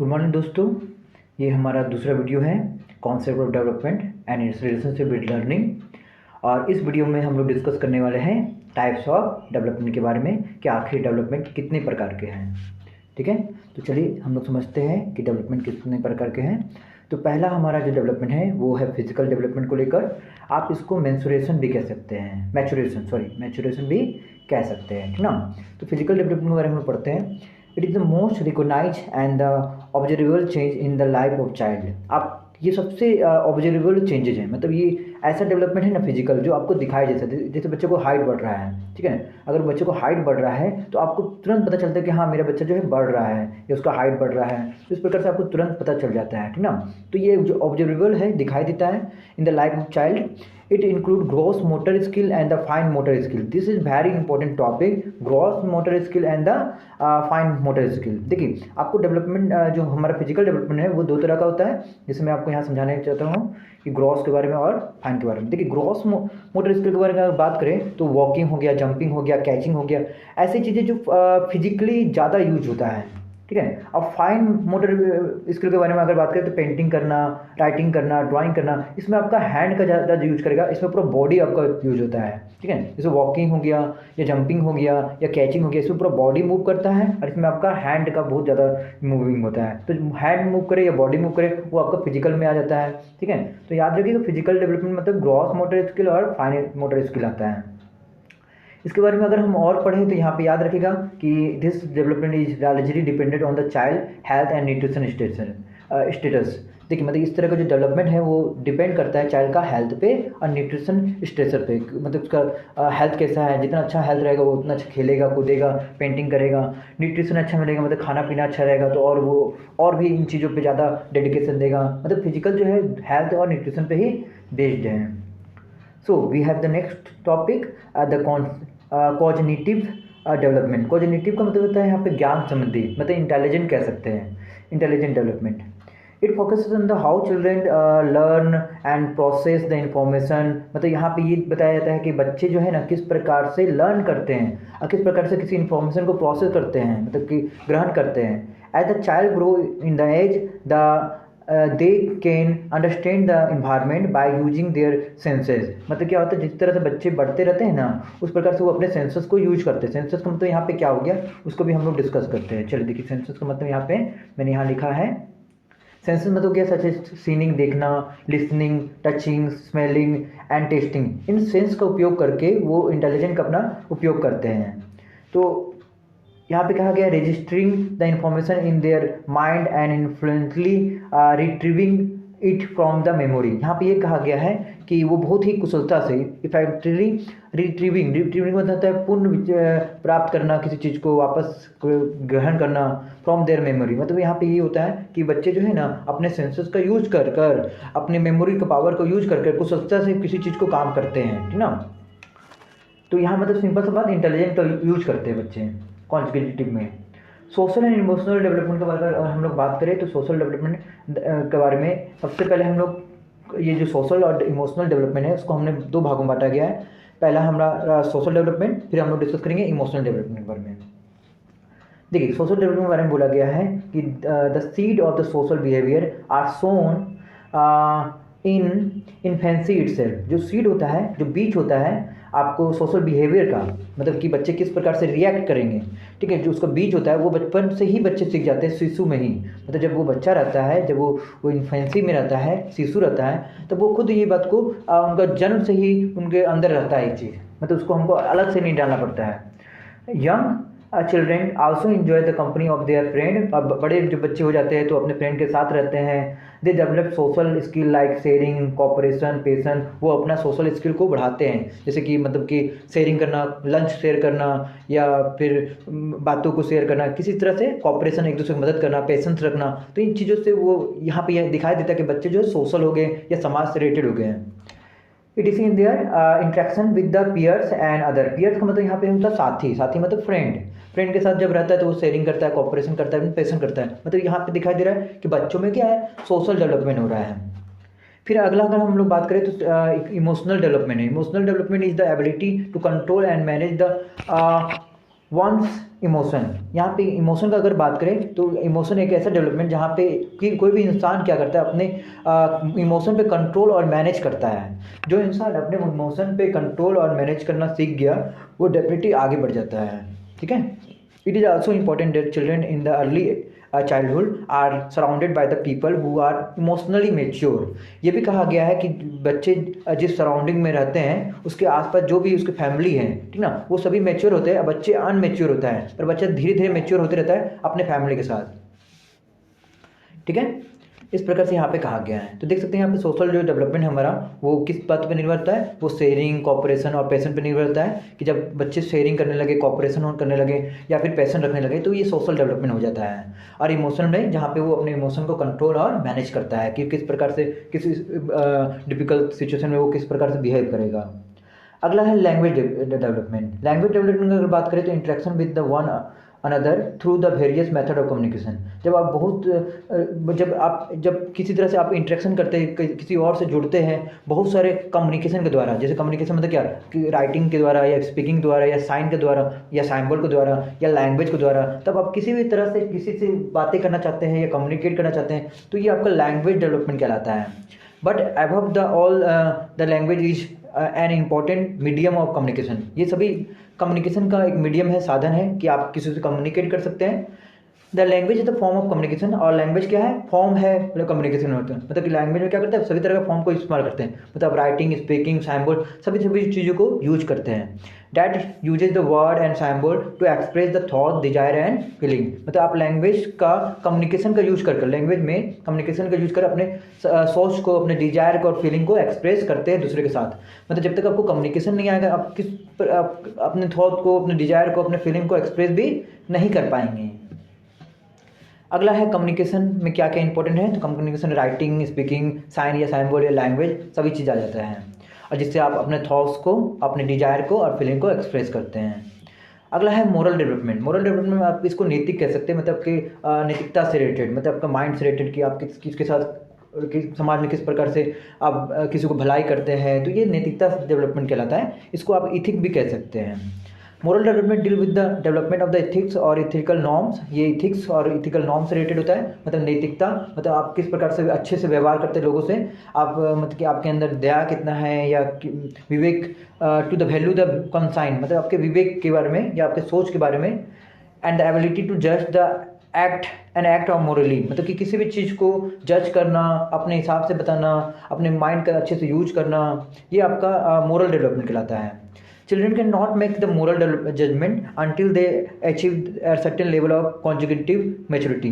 Good morning दोस्तों, ये हमारा दूसरा वीडियो है concept of development and it's relationship with learning. और इस वीडियो में हम लोग डिस्कस करने वाले हैं टाइप्स ऑफ डेवलपमेंट के बारे में कि आखिर डेवलपमेंट कितने प्रकार के हैं। ठीक है, तो चलिए हम लोग समझते हैं कि डेवलपमेंट कितने प्रकार के हैं। तो पहला हमारा जो डेवलपमेंट है वो है फिजिकल डेवलपमेंट को लेकर। आप इसको मैच्योरेशन भी कह सकते हैं, मैच्योरेशन भी कह सकते हैं, ठीक ना। तो फिजिकल डेवलपमेंट के बारे में हम लोग पढ़ते हैं। It is the most recognise and the observable change in the life of child. आप ये सबसे ऑब्जर्वेबल चेंजेज हैं, मतलब ये ऐसा डेवलपमेंट है ना फिजिकल जो आपको दिखाई जैसे बच्चे को हाइट बढ़ रहा है। ठीक है, अगर बच्चे को हाइट बढ़ रहा है तो आपको तुरंत पता चलता है कि हाँ मेरा बच्चा जो है बढ़ रहा है या उसका हाइट बढ़ रहा है। तो इस प्रकार से आपको तुरंत पता चल जाता है, ठीक ना। तो ये जो ऑब्जर्वेबल है, दिखाई देता है इन the life of child. It include gross motor skill and the fine motor skill. This is very important topic, gross motor skill and the fine motor skill. देखिए आपको डेवलपमेंट जो हमारा फिजिकल डेवलपमेंट है वो दो तरह का होता है, जैसे मैं आपको यहाँ समझाने चाहता हूँ कि ग्रॉस के बारे में और फाइन के बारे में। देखिए ग्रॉस मोटर स्किल के बारे में अगर बात करें तो वॉकिंग हो गया, जंपिंग हो गया, कैचिंग हो गया, ऐसी चीज़ें जो फिजिकली ज़्यादा यूज होता है। ठीक है, अब फाइन मोटर स्किल के बारे में अगर बात करें तो पेंटिंग करना, राइटिंग करना, ड्राइंग करना, इसमें आपका हैंड का ज़्यादा यूज करेगा, इसमें पूरा बॉडी आपका यूज होता है। ठीक है, जैसे वॉकिंग हो गया या जंपिंग हो गया या कैचिंग हो गया, इसमें पूरा बॉडी मूव करता है और इसमें आपका हैंड का बहुत ज़्यादा मूविंग होता है। तो हैंड मूव करे या बॉडी मूव करे वो आपका फिजिकल में आ जाता है। ठीक है, तो याद रखिएगा फिजिकल डेवलपमेंट मतलब ग्रॉस मोटर स्किल और फाइन मोटर स्किल आता है। इसके बारे में अगर हम और पढ़ें तो यहाँ पे याद रखिएगा कि this development is largely dependent on the child health and nutrition status. देखिए मतलब इस तरह का जो डेवलपमेंट है वो डिपेंड करता है चाइल्ड का हेल्थ पे और न्यूट्रिशन स्टेटस पे, मतलब उसका हेल्थ कैसा है। जितना अच्छा हेल्थ रहेगा वो उतना अच्छा खेलेगा, कूदेगा, पेंटिंग करेगा। न्यूट्रिशन अच्छा मिलेगा मतलब खाना पीना अच्छा रहेगा तो और वो और भी इन चीज़ों पे ज़्यादा डेडिकेशन देगा। मतलब फिजिकल जो है हेल्थ और न्यूट्रिशन पे ही बेस्ड है। So we have the next topic, the cognitive development. Cognitive का मतलब होता है यहाँ पे ज्ञान संबंधी, मतलब इंटेलिजेंट कह सकते हैं, intelligent development. It focuses on the how children learn and process the information. मतलब यहाँ पे ये बताया जाता है कि बच्चे जो है ना किस प्रकार से लर्न करते हैं और किस प्रकार से किसी इन्फॉर्मेशन को प्रोसेस करते हैं, मतलब कि ग्रहण करते हैं। As the child grow in the age the they can understand the environment by using their senses. मतलब क्या होता है जिस तरह से बच्चे बढ़ते रहते हैं ना उस प्रकार से वो अपने सेंसेस को यूज करते हैं। सेंसेस का मतलब यहाँ पे क्या हो गया उसको भी हम लोग डिस्कस करते हैं। चलिए देखिए सेंसेस का मतलब यहाँ पे मैंने यहाँ लिखा है, सेंसेस मतलब क्या, सच एज सीनिंग देखना, listening, touching, smelling and testing. In sense का उपयोग करके वो इंटेलिजेंट का अपना उपयोग करते हैं। तो यहाँ पे कहा गया registering the information in their mind and influently retrieving it from the memory. यहाँ पे ये कहा गया है कि वो बहुत ही कुशलता से इफेक्टिवली रिट्रीविंग मतलब होता है पुनः प्राप्त करना, किसी चीज़ को वापस ग्रहण करना फ्रॉम देयर मेमोरी। मतलब यहाँ पे ये होता है कि बच्चे जो है ना अपने सेंसेस का यूज कर कर, अपने मेमोरी का पावर को यूज कर कर कुशलता से किसी चीज़ को काम करते हैं, ठीक ना। तो यहाँ मतलब सिंपल सा बात, इंटेलिजेंट का यूज करते हैं बच्चे कॉन्जिटिव में। सोशल एंड इमोशनल डेवलपमेंट के बारे में अगर हम लोग बात करें तो सोशल डेवलपमेंट के बारे में सबसे पहले हम लोग ये जो सोशल और इमोशनल डेवलपमेंट है उसको हमने दो भागों में बांटा गया है। पहला हमारा सोशल डेवलपमेंट, फिर हम लोग डिस्कस करेंगे इमोशनल डेवलपमेंट के बारे में। देखिए सोशल डेवलपमेंट के बारे में बोला गया है कि the seed of the social behaviour are sown in infancy itself. जो सीड होता है, जो बीज होता है आपको सोशल बिहेवियर का, मतलब कि बच्चे किस प्रकार से रिएक्ट करेंगे, ठीक है, जो उसका बीज होता है वो बचपन से ही बच्चे सीख जाते हैं, शिशु में ही। मतलब जब वो बच्चा रहता है, जब वो इन्फेंसी में रहता है, शिशु रहता है, तब वो खुद ये बात को उनका जन्म से ही उनके अंदर रहता है ये चीज़, मतलब उसको हमको अलग से नहीं डालना पड़ता है। Young children also enjoy the company of their friend. अब बड़े जो बच्चे हो जाते हैं तो अपने फ्रेंड के साथ रहते हैं। They develop social skill like sharing, cooperation, passion. वो अपना सोशल स्किल को बढ़ाते हैं, जैसे कि मतलब कि शेयरिंग करना, लंच शेयर करना या फिर बातों को शेयर करना, किसी तरह से कॉपरेशन, एक दूसरे की मदद करना, पेशेंस रखना। तो इन चीज़ों से वो यहाँ पे यह दिखाई देता है कि बच्चे जो है सोशल हो गए या समाज से रिलेटेड हो गए हैं। It is in their interaction with the peers and other. Peers का मतलब यहाँ पे होता है साथी, साथी मतलब फ्रेंड। फ्रेंड के साथ जब रहता है तो वो शेयरिंग करता है, कॉपरेशन करता है, पेशन करता है। मतलब यहाँ पे दिखाई दे रहा है कि बच्चों में क्या है, सोशल डेवलपमेंट हो रहा है। फिर अगला अगर हम लोग बात करें तो इमोशनल डेवलपमेंट है। Emotional development is the ability to control and manage the one's emotion, यहाँ पे इमोशन का अगर बात करें तो इमोशन एक ऐसा डेवलपमेंट जहाँ पे कि कोई भी इंसान क्या करता है, अपने इमोशन पे कंट्रोल और मैनेज करता है। जो इंसान अपने इमोशन पे कंट्रोल और मैनेज करना सीख गया वो डेफिनेटली आगे बढ़ जाता है। ठीक है। It is also important that children in the early childhood are surrounded by the people who are emotionally mature. ये भी कहा गया है कि बच्चे जिस सराउंडिंग में रहते हैं उसके आसपास जो भी उसकी फैमिली है, ठीक ना, वो सभी मेच्योर होते हैं, बच्चे अनमेच्योर होता है, पर बच्चा धीरे धीरे मेच्योर होते रहता है अपने फैमिली के साथ। ठीक है, इस प्रकार से यहाँ पे कहा गया है। तो देख सकते हैं यहाँ पे सोशल जो डेवलपमेंट है हमारा वो किस बात पे निर्भर करता है, वो शेयरिंग, कॉपरेशन और पैशन पे निर्भर करता है कि जब बच्चे शेयरिंग करने लगे, कॉपरेशन करने लगे या फिर पैशन रखने लगे तो ये सोशल डेवलपमेंट हो जाता है। और इमोशन में जहाँ पे वो अपने इमोशन को कंट्रोल और मैनेज करता है कि किस प्रकार से किस डिफिकल्ट सिचुएशन में वो किस प्रकार से बिहेव करेगा। अगला है लैंग्वेज डेवलपमेंट। लैंग्वेज डेवलपमेंट की अगर बात करें तो interaction with the one another through the various method of communication. जब किसी तरह से आप इंटरेक्शन करते हैं, किसी और से जुड़ते हैं बहुत सारे कम्युनिकेशन के द्वारा, जैसे कम्युनिकेशन मतलब क्या कि राइटिंग के द्वारा या स्पीकिंग द्वारा या साइन के द्वारा या साइंबल के द्वारा या लैंग्वेज के द्वारा, तब आप किसी भी तरह से किसी से बातें करना चाहते हैं या कम्युनिकेट करना चाहते हैं तो ये आपका लैंग्वेज डेवलपमेंट कहलाता है। But above the all the language is an important medium of communication. ये सभी कम्युनिकेशन का एक मीडियम है, साधन है कि आप किसी से कम्युनिकेट कर सकते हैं। The language is the form of communication, और लैंग्वेज क्या है, फॉर्म है कम्युनिकेशन होता है। मतलब कि लैंग्वेज में क्या करते हैं, सभी तरह का फॉर्म को इस्तेमाल करते हैं, मतलब राइटिंग, स्पीकिंग, साइंबल, सभी चीज़ों को यूज करते हैं। That uses the word and symbol to express the thought, desire and feeling. मतलब आप लैंग्वेज का कम्युनिकेशन का यूज कर लैंग्वेज में कम्युनिकेशन का यूज कर अपने सोच को, अपने डिजायर को और फीलिंग को एक्सप्रेस करते हैं दूसरे के साथ। मतलब जब तक आपको कम्युनिकेशन नहीं आएगा आप अपने थॉट को, अपने डिजायर को, अपने फीलिंग को एक्सप्रेस भी नहीं कर पाएंगे। अगला है कम्युनिकेशन में क्या क्या इंपॉर्टेंट है, तो कम्युनिकेशन राइटिंग, स्पीकिंग, साइन या साइंबल या लैंग्वेज सभी चीज़ आ जाता है, और जिससे आप अपने थॉट्स को, अपने डिजायर को और फीलिंग को एक्सप्रेस करते हैं। अगला है मोरल डेवलपमेंट। मोरल डेवलपमेंट में आप इसको नैतिक कह सकते हैं, मतलब कि नैतिकता से रिलेटेड, मतलब आपका माइंड से रिलेटेड कि आप किसके साथ समाज में किस प्रकार से आप किसी को भलाई करते हैं, तो ये नैतिकता डेवलपमेंट कहलाता है। इसको आप इथिक भी कह सकते हैं। Moral development deal with the development of the ethics और इथिकल नॉर्म्स। ये इथिक्स और इथिकल नॉर्म से रिलेटेड होता है। मतलब नैतिकता, मतलब आप किस प्रकार से अच्छे से व्यवहार करते हैं लोगों से, आप मतलब कि आपके अंदर दया कितना है, या विवेक, to the value the conscience, मतलब आपके विवेक के बारे में या आपके सोच के बारे में। एंड द एबिलिटी टू जज द एक्ट ऑफ मोरली, मतलब कि किसी भी चीज़ को जज करना, अपने हिसाब से बताना, अपने माइंड का अच्छे से यूज करना, ये आपका मोरल डेवलपमेंट कहलाता है। Children can not make the moral judgment until they achieve a certain level of consecutive maturity।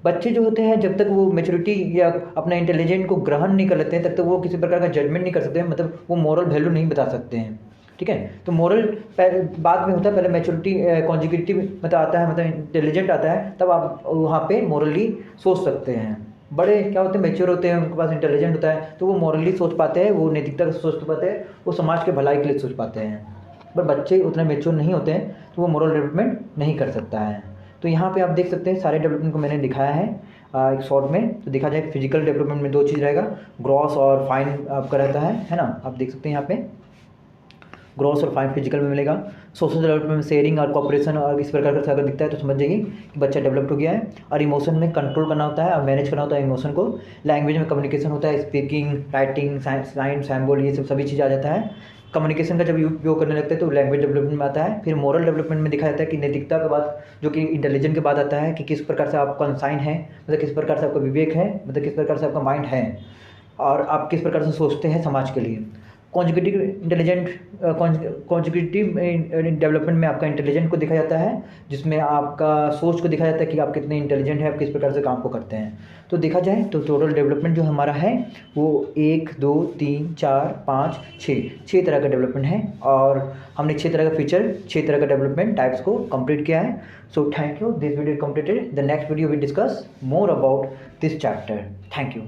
बच्चे जो होते हैं जब तक वो मेच्योरिटी या अपना इंटेलिजेंट को ग्रहण नहीं कर लेते हैं तब तक वो किसी प्रकार का जजमेंट नहीं कर सकते हैं, मतलब वो मोरल वैल्यू नहीं बता सकते हैं। ठीक है, तो मोरल बाद में होता है, पहले मेच्योरिटी कॉन्जिक्यूटिव मतलब आता है, मतलब इंटेलिजेंट आता है, तब आप वहाँ पे मोरली सोच सकते हैं। बड़े क्या होते हैं, मेच्योर होते हैं, उनके पास इंटेलिजेंट होता है तो वो मोरली सोच पाते हैं, वो नैतिकता से सोच पाते हैं, वो समाज के भलाई के लिए सोच पाते हैं। पर बच्चे उतने मेच्योर नहीं होते हैं तो वो मोरल डेवलपमेंट नहीं कर सकता है। तो यहाँ पे आप देख सकते हैं सारे डेवलपमेंट को मैंने दिखाया है एक शॉर्ट में। तो देखा जाए फिजिकल डेवलपमेंट में दो चीज़ रहेगा, ग्रॉस और फाइन आपका रहता है ना, आप देख सकते हैं यहाँ पे ग्रॉस और फाइन फिजिकल में मिलेगा। सोशल डेवलपमेंट में शेयरिंग और कॉपरेशन और इस प्रकार का अगर दिखता है तो समझ जाइए कि बच्चा डेवलप्ड हो गया है। और इमोशन में कंट्रोल करना होता है और मैनेज करना होता है इमोशन को। लैंग्वेज में कम्युनिकेशन होता है, स्पीकिंग, राइटिंग, साइन, सैम्बल, ये सभी चीज़ आ जाता है। कम्युनिकेशन का जब उपयोग करने लगते हैं तो लैंग्वेज डेवलपमेंट में आता है। फिर मोरल डेवलपमेंट में दिखाया जाता है कि नैतिकता के बाद जो कि इंटेलिजेंट के बाद आता है कि किस प्रकार से आप कंसाइन है, मतलब किस प्रकार से आपका विवेक है, मतलब किस प्रकार से आपका माइंड है और आप किस प्रकार से सोचते हैं समाज के लिए। कॉन्जिक्यूटिव डेवलपमेंट में आपका इंटेलिजेंट को दिखाया जाता है, जिसमें आपका सोच को दिखाया जाता है कि आप कितने इंटेलिजेंट हैं, आप किस प्रकार से काम को करते हैं। तो देखा जाए तो टोटल डेवलपमेंट जो हमारा है वो 1, 2, 3, 4, 5, 6 तरह का डेवलपमेंट है, और हमने 6 तरह का फीचर, 6 तरह का डेवलपमेंट टाइप्स को कंप्लीट किया है। So thank you, this video completed. The next video we discuss more about this chapter. Thank you.